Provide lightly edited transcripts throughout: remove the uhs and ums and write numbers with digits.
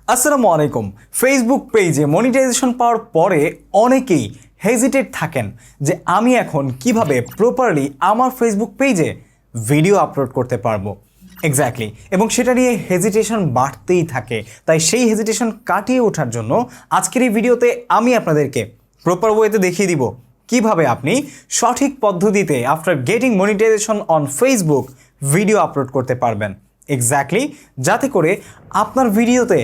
আসসালামু আলাইকুম। ফেসবুক পেজে মনিটাইজেশন পাওয়ার পরে অনেকেই হেজিটেট থাকেন যে আমি এখন কিভাবে প্রপারলি আমার ফেসবুক পেজে ভিডিও আপলোড করতে পারবো। এক্স্যাক্টলি, এবং সেটা নিয়ে হেজিটেশন বাড়তেই থাকে। তাই সেই হেজিটেশন কাটিয়ে ওঠার জন্য আজকের এই ভিডিওতে আমি আপনাদেরকে প্রপার ওয়েতে দেখিয়ে দিব কিভাবে আপনি সঠিক পদ্ধতিতে after getting monetization on Facebook video upload করতে পারবেন। এক্স্যাক্টলি, যাতে করে আপনার ভিডিওতে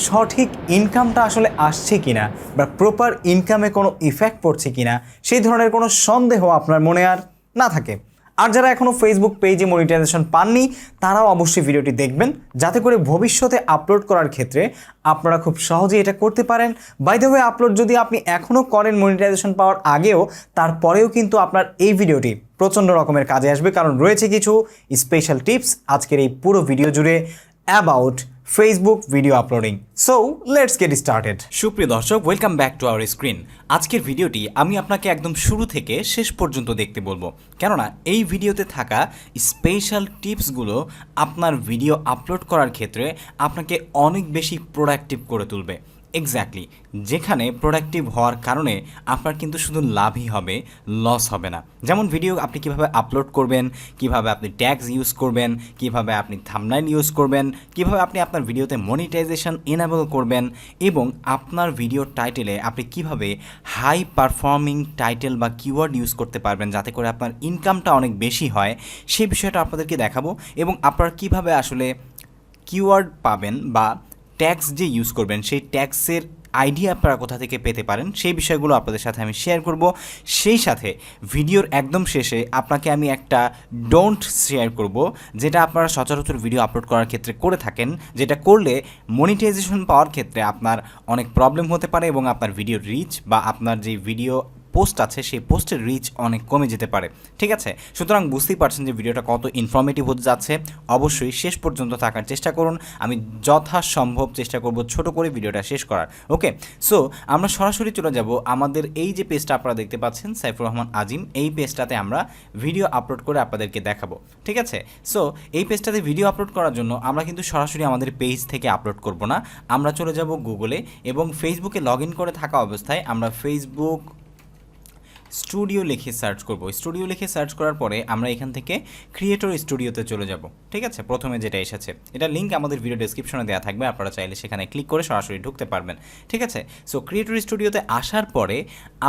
সঠিক ইনকামটা আসলে আসছে কিনা বা প্রপার ইনকামে কোনো ইফেক্ট পড়ছে কিনা সেই ধরনের কোনো সন্দেহ আপনার মনে আর না থাকে। আর যারা এখনও ফেসবুক পেজে মনিটাইজেশন পাননি তারাও অবশ্যই ভিডিওটি দেখবেন, যাতে করে ভবিষ্যতে আপলোড করার ক্ষেত্রে আপনারা খুব সহজেই এটা করতে পারেন। বাই দ্য ওয়ে, আপলোড যদি আপনি এখনও করেন মনিটাইজেশন পাওয়ার আগেও, তারপরেও কিন্তু আপনার এই ভিডিওটি প্রচণ্ড রকমের কাজে আসবে, কারণ রয়েছে কিছু স্পেশাল টিপস আজকের এই পুরো ভিডিও জুড়ে about Facebook video uploading. So let's get started. সুপ্রিয় দর্শক, welcome back to our screen. আজকের ভিডিওটি আমি আপনাকে একদম শুরু থেকে শেষ পর্যন্ত দেখতে বলবো, কেননা এই ভিডিওতে থাকা স্পেশাল টিপসগুলো আপনার ভিডিও আপলোড করার ক্ষেত্রে আপনাকে অনেক বেশি প্রোডাক্টিভ করে তুলবে। এক্স্যাক্টলি, যেখানে প্রোডাক্টিভ হওয়ার কারণে আপনার কিন্তু শুধু লাভই হবে, লস হবে না। যেমন ভিডিও আপনি কিভাবে আপলোড করবেন, কিভাবে আপনি ট্যাগস ইউজ করবেন, কিভাবে আপনি থাম্বনেইল ইউজ করবেন, কিভাবে আপনি আপনার ভিডিওতে মনিটাইজেশন এনেবল করবেন, এবং আপনার ভিডিও টাইটেলে আপনি কিভাবে হাই পারফর্মিং টাইটেল বা কিওয়ার্ড ইউজ করতে পারবেন যাতে করে আপনার ইনকামটা অনেক বেশি হয়, সেই বিষয়টা আপনাদেরকে দেখাবো। এবং আপনারা কিভাবে আসলে কিওয়ার্ড পাবেন বা ট্যাক্স যে ইউজ করবেন সেই ট্যাক্সের আইডিয়া আপনারা কোথা থেকে পেতে পারেন সেই বিষয়গুলো আপনাদের সাথে আমি শেয়ার করব। সেই সাথে ভিডিওর একদম শেষে আপনাকে আমি একটা ডোন্ট শেয়ার করব, যেটা আপনারা সচরাচর ভিডিও আপলোড করার ক্ষেত্রে করে থাকেন, যেটা করলে মনিটাইজেশন পাওয়ার ক্ষেত্রে আপনার অনেক প্রবলেম হতে পারে এবং আপনার ভিডিওর রিচ বা আপনার যে ভিডিও পোস্ট আছে সেই পোস্টের রিচ অনেক কমে যেতে পারে। ঠিক আছে, সুতরাং বুঝতেই পারছেন যে ভিডিওটা কত ইনফরমেটিভ হতে যাচ্ছে। অবশ্যই শেষ পর্যন্ত থাকার চেষ্টা করুন। আমি যথাসম্ভব চেষ্টা করব ছোট করে ভিডিওটা শেষ করার। ওকে, সো আমরা সরাসরি চলে যাব আমাদের এই যে পেজটা আপনারা দেখতে পাচ্ছেন, সাইফুর রহমান আজিম। এই পেজটাতে আমরা ভিডিও আপলোড করে আপনাদেরকে দেখাবো। ঠিক আছে, সো এই পেজটাতে ভিডিও আপলোড করার জন্য আমরা কিন্তু সরাসরি আমাদের পেজ থেকে আপলোড করব না। আমরা চলে যাব গুগলে এবং ফেসবুকে লগ ইন করে থাকা অবস্থায় আমরা ফেসবুক স্টুডিও লিখে সার্চ করব। স্টুডিও লিখে সার্চ করার পরে আমরা এখান থেকে ক্রিয়েটর স্টুডিওতে চলে যাব। ঠিক আছে, প্রথমে যেটা এসেছে এটা লিঙ্ক আমাদের ভিডিও ডেসক্রিপশনে দেওয়া থাকবে, আপনারা চাইলে সেখানে ক্লিক করে সরাসরি ঢুকতে পারবেন। ঠিক আছে, সো ক্রিয়েটর স্টুডিওতে আসার পরে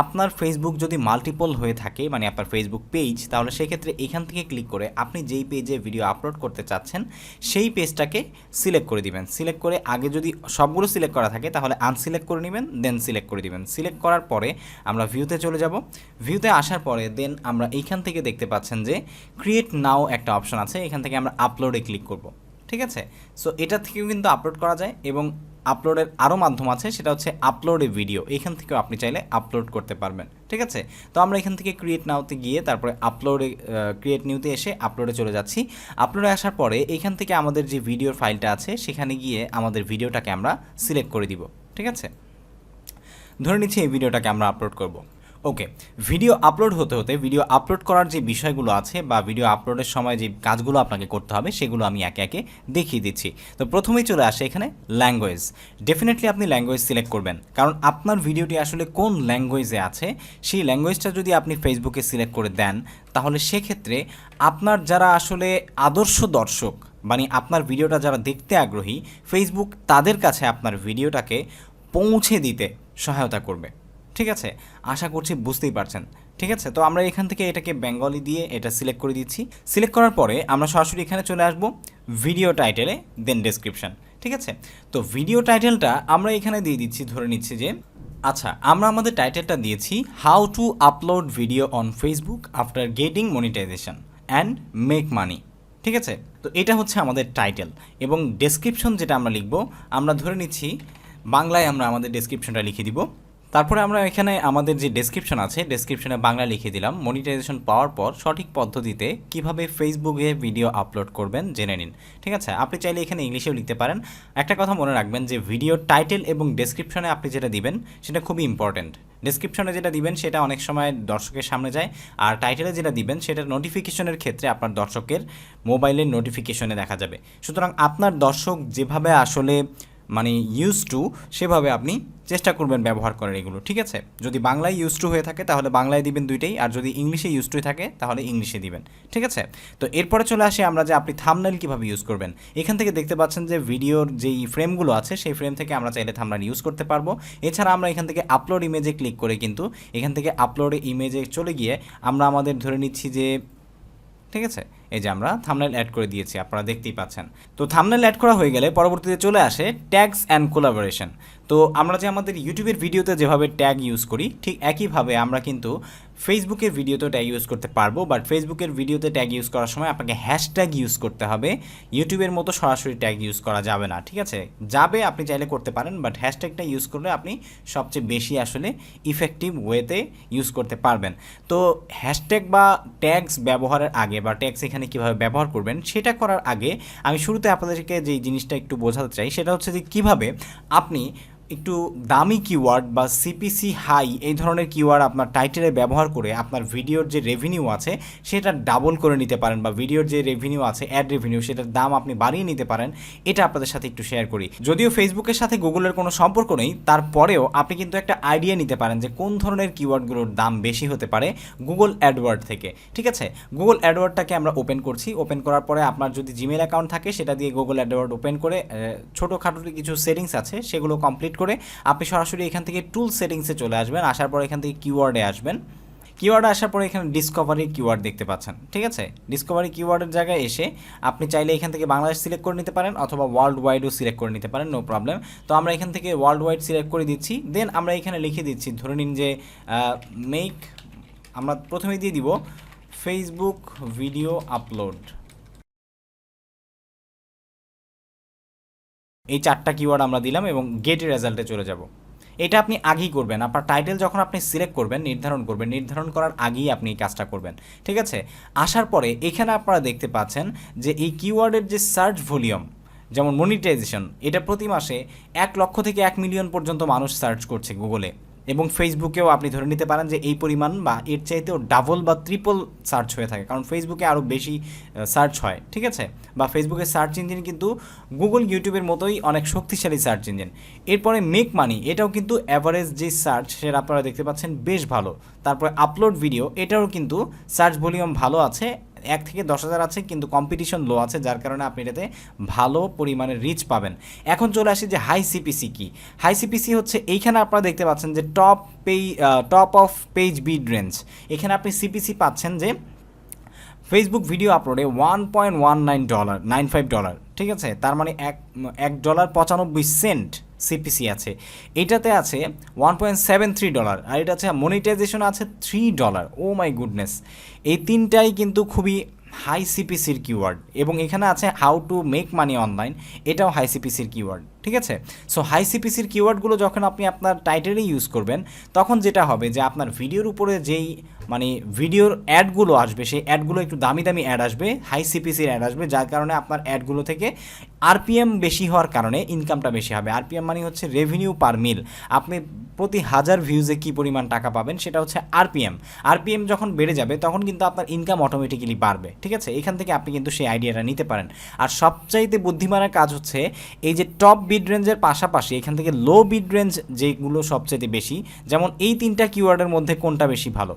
আপনার ফেসবুক যদি মাল্টিপল হয়ে থাকে, মানে আপনার ফেসবুক পেজ, তাহলে সেক্ষেত্রে এখান থেকে ক্লিক করে আপনি যেই পেজে ভিডিও আপলোড করতে চাচ্ছেন সেই পেজটাকে সিলেক্ট করে দিবেন। সিলেক্ট করে আগে যদি সবগুলো সিলেক্ট করা থাকে তাহলে আনসিলেক্ট করে নেবেন, দেন সিলেক্ট করে দিবেন। সিলেক্ট করার পরে আমরা ভিউতে চলে যাব। ভিউতে আসার পরে দেন আমরা এইখান থেকে দেখতে পাচ্ছেন যে ক্রিয়েট নাও একটা অপশন আছে, এখান থেকে আমরা আপলোডে ক্লিক করব। ঠিক আছে, সো এটা থেকেও কিন্তু আপলোড করা যায় এবং আপলোডের আরও মাধ্যম আছে, সেটা হচ্ছে আপলোডে ভিডিও। এইখান থেকেও আপনি চাইলে আপলোড করতে পারবেন। ঠিক আছে, তো আমরা এখান থেকে ক্রিয়েট নাওতে গিয়ে তারপরে আপলোডে ক্রিয়েট নিউতে এসে আপলোডে চলে যাচ্ছি। আপলোডে আসার পরে এইখান থেকে আমাদের যে ভিডিওর ফাইলটা আছে সেখানে গিয়ে আমাদের ভিডিওটাকে আমরা সিলেক্ট করে দিব। ঠিক আছে, ধরে নিচ্ছি এই ভিডিওটাকে আমরা আপলোড করব। ওকে, ভিডিও আপলোড হতে হতে ভিডিও আপলোড করার যে বিষয়গুলো আছে বা ভিডিও আপলোডের সময় যে কাজগুলো আপনাকে করতে হবে সেগুলো আমি একে একে দেখিয়ে দিচ্ছি। তো প্রথমেই চলে আসে এখানে ল্যাঙ্গুয়েজ। ডেফিনেটলি আপনি ল্যাঙ্গুয়েজ সিলেক্ট করবেন, কারণ আপনার ভিডিওটি আসলে কোন ল্যাঙ্গুয়েজে আছে সেই ল্যাঙ্গুয়েজটা যদি আপনি ফেসবুকে সিলেক্ট করে দেন তাহলে সেক্ষেত্রে আপনার যারা আসলে আদর্শ দর্শক, মানে আপনার ভিডিওটা যারা দেখতে আগ্রহী, ফেসবুক তাদের কাছে আপনার ভিডিওটাকে পৌঁছে দিতে সহায়তা করবে। ঠিক আছে, আশা করছি বুঝতেই পারছেন। ঠিক আছে, তো আমরা এখান থেকে এটাকে বেঙ্গলি দিয়ে এটা সিলেক্ট করে দিচ্ছি। সিলেক্ট করার পরে আমরা সরাসরি এখানে চলে আসব ভিডিও টাইটেলে, দেন ডেসক্রিপশন। ঠিক আছে, তো ভিডিও টাইটেলটা আমরা এখানে দিয়ে দিচ্ছি, ধরে নিচ্ছি যে আচ্ছা আমরা আমাদের টাইটেলটা দিয়েছি how to upload video on Facebook after getting monetization and make money. ঠিক আছে, তো এটা হচ্ছে আমাদের টাইটেল এবং ডেসক্রিপশন যেটা আমরা লিখব, আমরা ধরে নিচ্ছি বাংলায় আমরা আমাদের ডেসক্রিপশনটা লিখে দিব। তারপরে আমরা এখানে আমাদের যে ডেসক্রিপশন আছে ডেসক্রিপশনে বাংলা লিখে দিলাম, মনিটাইজেশন পাওয়ার পর সঠিক পদ্ধতিতে কিভাবে ফেসবুকে ভিডিও আপলোড করবেন জেনে নিন। ঠিক আছে, আপনি চাইলে এখানে ইংলিশেও লিখতে পারেন। একটা কথা মনে রাখবেন যে ভিডিও টাইটেল এবং ডেসক্রিপশনে আপনি যেটা দিবেন সেটা খুবই ইম্পর্ট্যান্ট। ডেসক্রিপশনে যেটা দিবেন সেটা অনেক সময় দর্শকের সামনে যায়, আর টাইটেলে যেটা দিবেন সেটা নোটিফিকেশনের ক্ষেত্রে আপনার দর্শকের মোবাইলের নোটিফিকেশনে দেখা যাবে। সুতরাং আপনার দর্শক যেভাবে আসলে মানে ইউজ টু সেভাবে আপনি চেষ্টা করবেন ব্যবহার করার এগুলো, ঠিক আছে? যদি বাংলায় ইউজ টু হয়ে থাকে তাহলে বাংলায় দিবেন দুইটাই, আর যদি ইংলিশে ইউজ টু থাকে তাহলে ইংলিশে দিবেন, ঠিক আছে? তো এরপরে চলে আসি আমরা যে আপনি থাম্বনেল কীভাবে ইউজ করবেন। এখান থেকে দেখতে পাচ্ছেন যে ভিডিওর যেই ফ্রেমগুলো আছে সেই ফ্রেম থেকে আমরা চাইলে থাম্বনেল ইউজ করতে পারবো। এছাড়া আমরা এখান থেকে আপলোড ইমেজে ক্লিক করে কিন্তু এখান থেকে আপলোড ইমেজে চলে গিয়ে আমরা আমাদের ধরে নিচ্ছি যে, ঠিক আছে, এই যে আমরা থাম্বনেল অ্যাড করে দিয়েছি, আপনারা দেখতেই পাচ্ছেন। তো থাম্বনেল অ্যাড করা হয়ে গেলে পরবর্তীতে চলে আসে ট্যাগস অ্যান্ড কোলাবোরেশন। তো আমরা যে আমাদের ইউটিউবের ভিডিওতে যেভাবে ট্যাগ ইউজ করি ঠিক একইভাবে আমরা কিন্তু ফেসবুকের ভিডিওতেও ট্যাগ ইউজ করতে পারবো, বাট ফেসবুকের ভিডিওতে ট্যাগ ইউজ করার সময় আপনাকে হ্যাশট্যাগ ইউজ করতে হবে। ইউটিউবের মতো সরাসরি ট্যাগ ইউজ করা যাবে না, ঠিক আছে? যাবে, আপনি চাইলে করতে পারেন, বাট হ্যাশট্যাগটা ইউজ করলে আপনি সবচেয়ে বেশি আসলে ইফেক্টিভ ওয়েতে ইউজ করতে পারবেন। তো হ্যাশট্যাগ বা ট্যাগস ব্যবহারের আগে বা ট্যাগস এখানে কীভাবে ব্যবহার করবেন সেটা করার আগে আমি শুরুতে আপনাদেরকে যেই জিনিসটা একটু বোঝাতে চাই সেটা হচ্ছে যে কীভাবে আপনি একটু দামি কিওয়ার্ড বা সিপিসি হাই এই ধরনের কিওয়ার্ড আপনার টাইটেলে ব্যবহার করে আপনার ভিডিওর যে রেভিনিউ আছে সেটা ডাবল করে নিতে পারেন, বা ভিডিওর যে রেভিনিউ আছে অ্যাড রেভিনিউ সেটার দাম আপনি বাড়িয়ে নিতে পারেন। এটা আপনাদের সাথে একটু শেয়ার করি। যদিও ফেসবুকের সাথে গুগলের কোনো সম্পর্ক নেই, তারপরেও আপনি কিন্তু একটা আইডিয়া নিতে পারেন যে কোন ধরনের কিওয়ার্ডগুলোর দাম বেশি হতে পারে গুগল অ্যাডওয়ার্ড থেকে, ঠিক আছে? গুগল অ্যাডওয়ার্ডটাকে আমরা ওপেন করছি। ওপেন করার পরে আপনার যদি জিমেল অ্যাকাউন্ট থাকে সেটা দিয়ে গুগল অ্যাডওয়ার্ড ওপেন করে ছোটোখাটো কিছু সেটিংস আছে সেগুলো কমপ্লিট করে আপনি সরাসরি এখান থেকে টুল সেটিংসে চলে আসবেন। আসার পর এখান থেকে কিওয়ার্ডে আসবেন। কিওয়ার্ডে আসার পরে এখানে ডিসকভারি কিওয়ার্ড দেখতে পাচ্ছেন, ঠিক আছে? ডিসকভারি কিওয়ার্ডের জায়গায় এসে আপনি চাইলে এখান থেকে বাংলাদেশ সিলেক্ট করে নিতে পারেন অথবা ওয়ার্ল্ড ওয়াইডও সিলেক্ট করে নিতে পারেন, নো প্রবলেম। তো আমরা এখান থেকে ওয়ার্ল্ড ওয়াইড সিলেক্ট করে দিচ্ছি। দেন আমরা এখানে লিখে দিচ্ছি, ধরে নিন যে মেক, আমরা প্রথমে দিয়ে দিব ফেসবুক ভিডিও আপলোড। এই 4টা কিওয়ার্ড আমরা দিলাম এবং গেট রেজাল্টে চলে যাব। এটা আপনি আগেই করবেন, আপনার টাইটেল যখন আপনি সিলেক্ট করবেন, নির্ধারণ করার আগেই আপনি এই কাজটা করবেন, ঠিক আছে? আসার পরে এখানে আপনারা দেখতে পাচ্ছেন যে এই কিওয়ার্ডের যে সার্চ ভলিউম, যেমন মনিটাইজেশন, এটা প্রতি মাসে 1 লক্ষ থেকে 1 মিলিয়ন পর্যন্ত মানুষ সার্চ করছে গুগলে, এবং ফেসবুকেও আপনি ধরে নিতে পারেন যে এই পরিমাণ বা এর চাইতেও ডাবল বা ট্রিপল সার্চ হয়ে থাকে, কারণ ফেসবুকে আরও বেশি সার্চ হয়, ঠিক আছে? বা ফেসবুকের সার্চ ইঞ্জিন কিন্তু গুগল ইউটিউবের মতোই অনেক শক্তিশালী সার্চ ইঞ্জিন। এরপরে মেক মানি, এটাও কিন্তু অ্যাভারেজ যে সার্চ সেটা আপনারা দেখতে পাচ্ছেন বেশ ভালো। তারপরে আপলোড ভিডিও, এটাও কিন্তু সার্চ ভলিউম ভালো আছে, 1 থেকে 10,000 আছে, কিন্তু কম্পিটিশন লো আছে, যার কারণে আপনি এটাতে ভালো পরিমাণে রিচ পাবেন। এখন চলে আসি যে হাই সিপিসি কি। হাই সিপিসি হচ্ছে এইখানে আপনারা দেখতে পাচ্ছেন যে top of page bid range. এখানে আপনি সিপিসি পাচ্ছেন যে ফেসবুক ভিডিও আপলোডে $1.19, ঠিক আছে? তার মানে $1.95 সিপিসি আছে। এটাতে আছে $1.73, আর এটা আছে মনিটাইজেশন আছে $3। ও মাই গুডনেস, এই তিনটাই কিন্তু খুবই হাই সিপিসির কিওয়ার্ড। এবং এখানে আছে how to make money online, এটাও হাই সিপিসির কিওয়ার্ড, ঠিক আছে? সো হাই সিপিসির কিওয়ার্ডগুলো যখন আপনি আপনার টাইটেলে ইউজ করবেন তখন যেটা হবে যে আপনার ভিডিওর উপরে যেই মানে ভিডিওর অ্যাডগুলো আসবে সেই অ্যাডগুলো একটু দামি দামি অ্যাড আসবে, হাই সিপিসির অ্যাড আসবে, যার কারণে আপনার অ্যাডগুলো থেকে আরপিএম বেশি হওয়ার কারণে ইনকামটা বেশি হবে। আরপিএম মানে হচ্ছে রেভিনিউ পার মিল, আপনি প্রতি 1000 ভিউজে কী পরিমাণ টাকা পাবেন সেটা হচ্ছে আরপিএম। আরপিএম যখন বেড়ে যাবে তখন কিন্তু আপনার ইনকাম অটোমেটিক্যালি বাড়বে, ঠিক আছে? এখান থেকে আপনি কিন্তু সেই আইডিয়াটা নিতে পারেন। আর সবচাইতে বুদ্ধিমানের কাজ হচ্ছে এই যে টপ বিড রেঞ্জের পাশাপাশি এখান থেকে লো বিড রেঞ্জ যেগুলো সবচাইতে বেশি, যেমন এই 3টা কিওয়ার্ডের মধ্যে কোনটা বেশি ভালো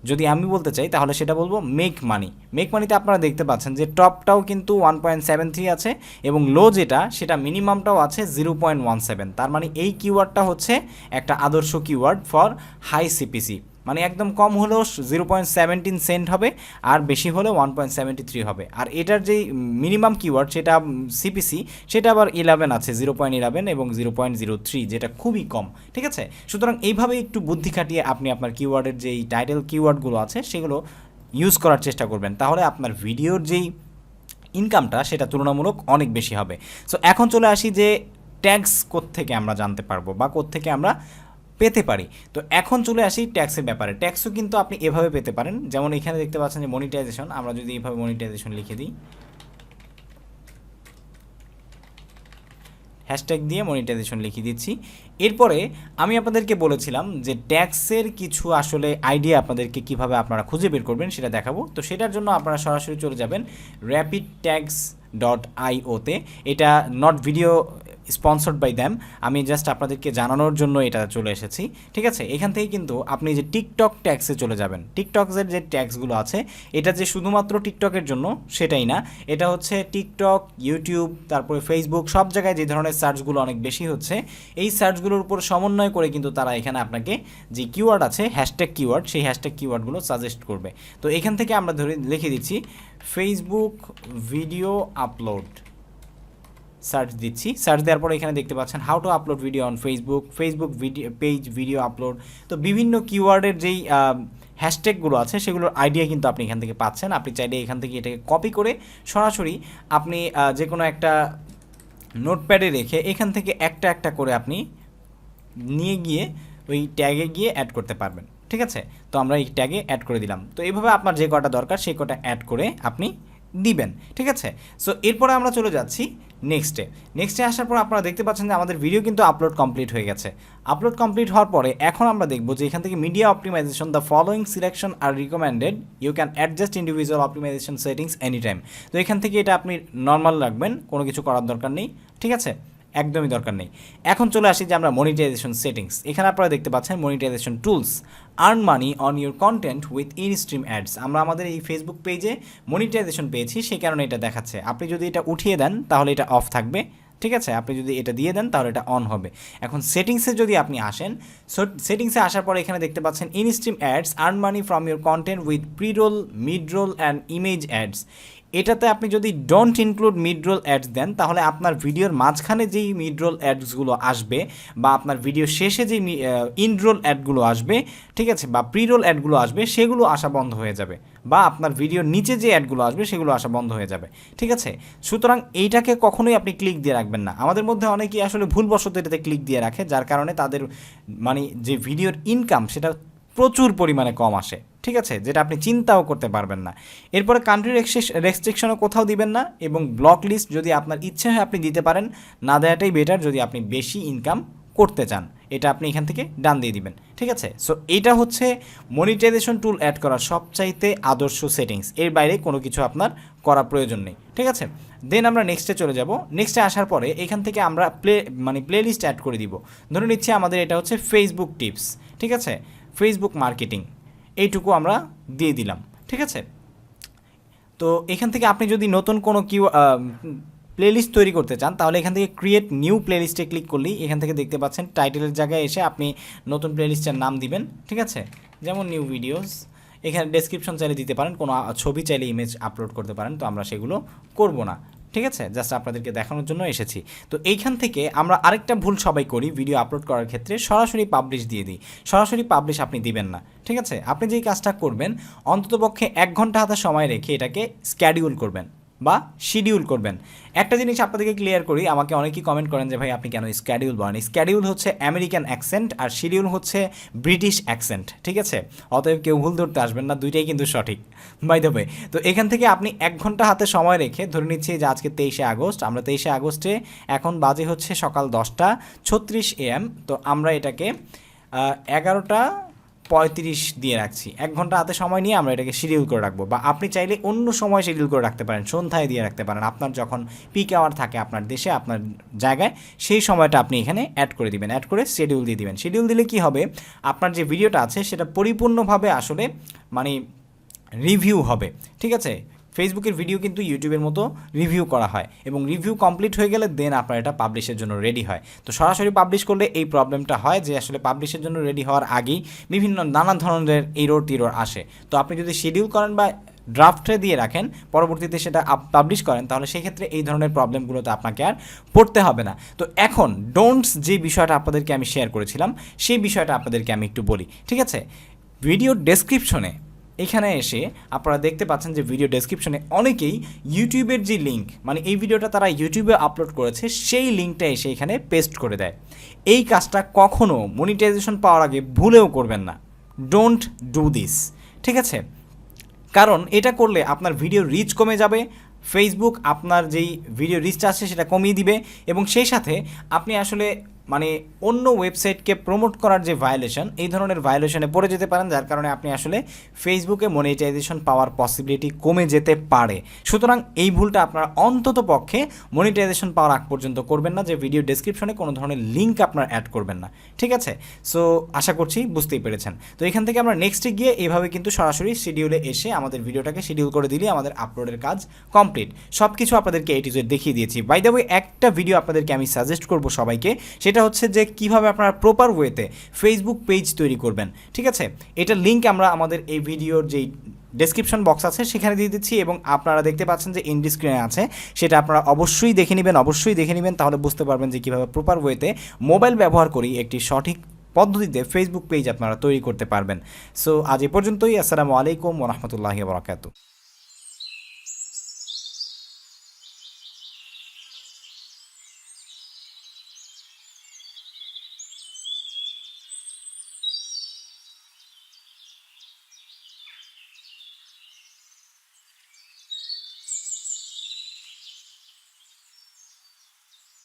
যদি আমি বলতে চাই তাহলে সেটা বলবো মেক মানি। মেক মানিতে আপনারা দেখতে পাচ্ছেন যে টপটাও কিন্তু 1.73 আছে এবং লো যেটা সেটা মিনিমামটাও আছে 0.17। তার মানে এই কিওয়ার্ডটা হচ্ছে একটা আদর্শ কিওয়ার্ড ফর হাই সিপিসি, মানে একদম কম হলেও 0.17 সেন্ট হবে আর বেশি হলে 1.73 হবে। আর এটার যেই মিনিমাম কিওয়ার্ড সেটা সিপিসি সেটা আবার 11 আছে, 0.11 এবং 0.03, যেটা খুবই কম, ঠিক আছে? সুতরাং এইভাবে একটু বুদ্ধি খাটিয়ে আপনি আপনার কিওয়ার্ডের যেই টাইটেল কিওয়ার্ডগুলো আছে সেগুলো ইউজ করার চেষ্টা করবেন, তাহলে আপনার ভিডিওর যেই ইনকামটা সেটা তুলনামূলক অনেক বেশি হবে। সো এখন চলে আসি যে ট্যাগস কোত্থেকে আমরা জানতে পারবো বা কোত্থেকে আমরা পেতে পারি। তো এখন চলে আসি ট্যাক্সের ব্যাপারে। ট্যাক্সও কিন্তু আপনি এভাবে পেতে পারেন, যেমন এখানে দেখতে পাচ্ছেন যে মনিটাইজেশন, আমরা যদি এইভাবে মনিটাইজেশন লিখে দিই, হ্যাশট্যাগ দিয়ে মনিটাইজেশন লিখে দিচ্ছি। এরপরে আমি আপনাদেরকে বলেছিলাম যে ট্যাক্সের কিছু আসলে আইডিয়া আপনাদেরকে কিভাবে আপনারা খুঁজে বের করবেন সেটা দেখাবো। তো সেটার জন্য আপনারা সরাসরি চলে যাবেন rapidtags.io তে। এটা not video sponsored by them, আমি জাস্ট আপনাদেরকে জানানোর জন্য এটা চলে এসেছি, ঠিক আছে। এখান থেকে কিন্তু আপনি যে টিকটক ট্যাক্সে চলে যাবেন, টিকটকের যে ট্যাক্সগুলো আছে এটা যে শুধুমাত্র টিকটকের জন্য সেটাই না, এটা হচ্ছে টিকটক, ইউটিউব, তারপরে ফেসবুক, সব জায়গায় যে ধরনের সার্চগুলো অনেক বেশি হচ্ছে এই সার্চগুলোর উপর সমন্বয় করে কিন্তু তারা এখানে আপনাকে যে কিওয়ার্ড আছে হ্যাশট্যাগ কিওয়ার্ড, সেই হ্যাশট্যাগ কিওয়ার্ডগুলো সাজেস্ট করবে। তো এখান থেকে আমরা ধরে লিখে দিচ্ছি ফেসবুক ভিডিও আপলোড, সার্চ দিচ্ছি, সার্চ দেওয়ার পরে এখানে দেখতে পাচ্ছেন how to upload video on Facebook video page video upload. তো বিভিন্ন কিওয়ার্ডের যেই হ্যাশট্যাগুলো আছে সেগুলোর আইডিয়া কিন্তু আপনি এখান থেকে পাচ্ছেন। আপনি চাইলে এখান থেকে এটাকে কপি করে সরাসরি আপনি যে কোনো একটা নোটপ্যাডে রেখে এখান থেকে একটা একটা করে আপনি নিয়ে গিয়ে ওই ট্যাগে গিয়ে অ্যাড করতে পারবেন, ঠিক আছে। তো আমরা এই ট্যাগে অ্যাড করে দিলাম। তো এইভাবে আপনার যে কটা দরকার সেই কটা অ্যাড করে আপনি দিবেন, ঠিক আছে। সো এরপরে আমরা চলে যাচ্ছি নেক্সটে আসার পর আপনারা দেখতে পাচ্ছেন যে আমাদের ভিডিও কিন্তু আপলোড কমপ্লিট হয়ে গেছে। আপলোড কমপ্লিট হওয়ার পরে এখন আমরা দেখব যে এখান থেকে media optimization, the following selection আর recommended, you can adjust individual optimization settings any time. তো এখান থেকে এটা আপনি নর্মাল রাখবেন, কোনো কিছু করার দরকার নেই, ঠিক আছে, একদমই দরকার নেই। এখন চলে আসি যে আমরা মনিটাইজেশন সেটিংস, এখানে আপনারা দেখতে পাচ্ছেন monetization tools, earn money on your content with in stream ads. আমরা আমাদের এই ফেসবুক পেজে মনিটাইজেশন পেয়েছি, সেই কারণে এটা দেখাচ্ছে। আপনি যদি এটা উঠিয়ে দেন তাহলে এটা অফ থাকবে, ঠিক আছে। আপনি যদি এটা দিয়ে দেন তাহলে এটা অন হবে। এখন সেটিংসে যদি আপনি আসেন, সেটিংসে আসার পরে এখানে দেখতে পাচ্ছেন in stream ads, earn money from your content with pre roll, mid roll and image ads. এটাতে আপনি যদি don't include mid roll ads then তাহলে আপনার ভিডিওর মাঝখানে যেই মিড রোল অ্যাডসগুলো আসবে বা আপনার ভিডিও শেষে যেই ইন রোল অ্যাডগুলো আসবে, ঠিক আছে, বা প্রি রোল অ্যাডগুলো আসবে সেগুলো আসা বন্ধ হয়ে যাবে, বা আপনার ভিডিওর নিচে যে অ্যাডগুলো আসবে সেগুলো আসা বন্ধ হয়ে যাবে, ঠিক আছে। সুতরাং এইটাকে কখনোই আপনি ক্লিক দিয়ে রাখবেন না। আমাদের মধ্যে অনেকেই আসলে ভুলবশত এটাতে ক্লিক দিয়ে রাখে, যার কারণে তাদের মানে যে ভিডিওর ইনকাম সেটা প্রচুর পরিমাণে কম আসে, ঠিক আছে, যেটা আপনি চিন্তাও করতে পারবেন না। এরপরে কান্ট্রি রেস্ট্রিকশনও কোথাও দিবেন না, এবং ব্লক লিস্ট যদি আপনার ইচ্ছে হয় আপনি দিতে পারেন, না দেওয়াটাই বেটার যদি আপনি বেশি ইনকাম করতে চান। এটা আপনি এখান থেকে ডান দিয়ে দিবেন, ঠিক আছে। সো এটা হচ্ছে মনিটাইজেশন টুল অ্যাড করার সবচাইতে আদর্শ সেটিংস, এর বাইরে কোনো কিছু আপনার করার প্রয়োজন নেই, ঠিক আছে। দেন আমরা নেক্সটে চলে যাব। নেক্সটে আসার পরে এখান থেকে আমরা প্লে লিস্ট অ্যাড করে দিব। ধরে নিচ্ছি আমাদের এটা হচ্ছে ফেসবুক টিপস, ঠিক আছে, ফেসবুক মার্কেটিং, এইটুকু আমরা দিয়ে দিলাম, ঠিক আছে। তো এখান থেকে আপনি যদি নতুন কোনো প্লেলিস্ট তৈরি করতে চান তাহলে এখান থেকে ক্রিয়েট নিউ প্লেলিস্টে ক্লিক করলেই এখান থেকে দেখতে পাচ্ছেন টাইটেলের জায়গায় এসে আপনি নতুন প্লেলিস্টের নাম দিবেন, ঠিক আছে, যেমন নিউ ভিডিওস। এখানে ডেসক্রিপশন চাইলে দিতে পারেন, কোনো ছবি চাইলে ইমেজ আপলোড করতে পারেন, তো আমরা সেগুলো করব না, ঠিক আছে, জাস্ট আপনাদেরকে দেখানোর জন্য এসেছি। তো এইখান থেকে আমরা আরেকটা ভুল সবাই করি ভিডিও আপলোড করার ক্ষেত্রে, সরাসরি পাবলিশ দিয়ে দিই। সরাসরি পাবলিশ আপনি দিবেন না, ঠিক আছে। আপনি যেই কাজটা করবেন অন্ততপক্ষে 1 ঘন্টা হাতে সময় রেখে এটাকে স্ক্যাডিউল করবেন বা শিডিউল করবেন। একটা জিনিস আপনাদেরকে ক্লিয়ার করি, আমাকে অনেকেই কমেন্ট করেন যে ভাই আপনি কেন স্ক্যাডিউল বলেন। স্ক্যাডিউল হচ্ছে আমেরিকান অ্যাকসেন্ট আর শিডিউল হচ্ছে ব্রিটিশ অ্যাকসেন্ট, ঠিক আছে। অতএব কেউ ভুল ধরতে আসবেন না, দুইটাই কিন্তু সঠিক, বাই দ্য ওয়ে। তো এখান থেকে আপনি 1 ঘন্টা হাতে সময় রেখে, ধরে নিচ্ছি যে আজকে 23শে আগস্ট, আমরা 23শে আগস্টে এখন বাজে হচ্ছে সকাল 10:36 AM। তো আমরা এটাকে 11:35 দিয়ে রাখছি। 1 ঘন্টা হাতে সময় নিয়ে আমরা এটাকে শিডিউল করে রাখবো, বা আপনি চাইলে অন্য সময় শিডিউল করে রাখতে পারেন, সন্ধ্যায় দিয়ে রাখতে পারেন, আপনার যখন পিক আওয়ার থাকে আপনার দেশে আপনার জায়গায়, সেই সময়টা আপনি এখানে অ্যাড করে দিবেন, অ্যাড করে শিডিউল দিয়ে দিবেন। শিডিউল দিলে কি হবে, আপনার যে ভিডিওটা আছে সেটা পরিপূর্ণভাবে আসলে মানে রিভিউ হবে, ঠিক আছে। ফেসবুকের ভিডিও কিন্তু ইউটিউবের মতো রিভিউ করা হয়, এবং রিভিউ কমপ্লিট হয়ে গেলে দেন আপনার এটা পাবলিশের জন্য রেডি হয়। তো সরাসরি পাবলিশ করলে এই প্রবলেমটা হয় যে আসলে পাবলিশের জন্য রেডি হওয়ার আগেই বিভিন্ন নানা ধরনের এরর টিরর আসে। তো আপনি যদি শিডিউল করেন বা ড্রাফটে দিয়ে রাখেন, পরবর্তীতে সেটা পাবলিশ করেন, তাহলে সেক্ষেত্রে এই ধরনের প্রবলেমগুলোতে আপনাকে আর পড়তে হবে না। তো এখন ডোন্টস যে বিষয়টা আপনাদেরকে আমি শেয়ার করেছিলাম সেই বিষয়টা আপনাদেরকে আমি একটু বলি, ঠিক আছে। ভিডিও ডেসক্রিপশনে এখানে এসে আপনারা দেখতে পাচ্ছেন যে ভিডিও ডেসক্রিপশনে অনেকেই ইউটিউবের যে লিঙ্ক, মানে এই ভিডিওটা তারা ইউটিউবে আপলোড করেছে সেই লিঙ্কটা এসে এখানে পেস্ট করে দেয়। এই কাজটা কখনো মনিটাইজেশন পাওয়ার আগে ভুলেও করবেন না, ডোন্ট ডু দিস, ঠিক আছে। কারণ এটা করলে আপনার ভিডিও রিচ কমে যাবে, ফেসবুক আপনার যেই ভিডিও রিচটা আছে সেটা কমিয়ে দিবে, এবং সেই সাথে আপনি আসলে মানে অন্য ওয়েবসাইটকে প্রমোট করার যে ভায়োলেশন, এই ধরনের ভায়োলেশনে পড়ে যেতে পারেন, যার কারণে আপনি আসলে ফেসবুকে মনিটাইজেশন পাওয়ার পসিবিলিটি কমে যেতে পারে। সুতরাং এই ভুলটা আপনারা অন্তত পক্ষে মনিটাইজেশন পাওয়ার আগ পর্যন্ত করবেন না, যে ভিডিও ডেসক্রিপশনে কোনো ধরনের লিঙ্ক আপনার অ্যাড করবেন না, ঠিক আছে? সো আশা করছি বুঝতেই পেরেছেন। তো এখান থেকে আমরা নেক্সটে গিয়ে এইভাবে কিন্তু সরাসরি শিডিউলে এসে আমাদের ভিডিওটাকে শিডিউল করে দিলে আমাদের আপলোডের কাজ কমপ্লিট। সব কিছু আপনাদেরকে A to Z দেখিয়ে দিয়েছি। বাই দ্য ওয়ে, একটা ভিডিও আপনাদেরকে আমি সাজেস্ট করব সবাইকে, সেটা হচ্ছে যে কীভাবে আপনারা প্রপার ওয়েতে ফেসবুক পেজ তৈরি করবেন, ঠিক আছে? এটার লিঙ্ক আমরা আমাদের এই ভিডিওর যেই ডেসক্রিপশন বক্স আছে সেখানে দিয়ে দিচ্ছি, এবং আপনারা দেখতে পাচ্ছেন যে এন্ড স্ক্রিনে আছে, সেটা আপনারা অবশ্যই দেখে নেবেন, তাহলে বুঝতে পারবেন যে কীভাবে প্রপার ওয়েতে মোবাইল ব্যবহার করি একটি সঠিক পদ্ধতিতে ফেসবুক পেজ আপনারা তৈরি করতে পারবেন। সো আজ এ পর্যন্তই। আসসালামু আলাইকুম ওয়া রাহমাতুল্লাহি ওয়া বারাকাতুহু।